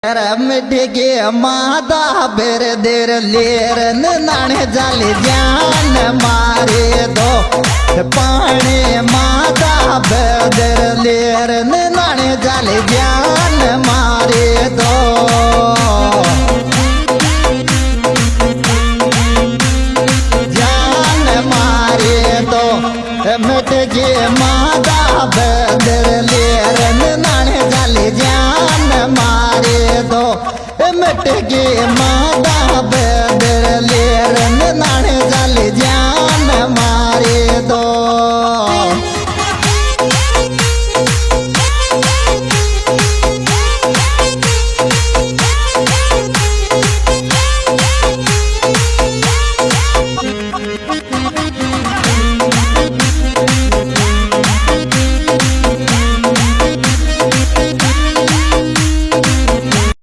रमडिगे मादा बेर देर लेर नाणे जाले जान मारे दो पाने मादा बेर लेर नाणे जाले जान मारे दो जान मारे दो मिटगे मादा बेर लेर नाणे जाले जान मारे दो मिट गे मादा बेदर लेर नाणे जाले जा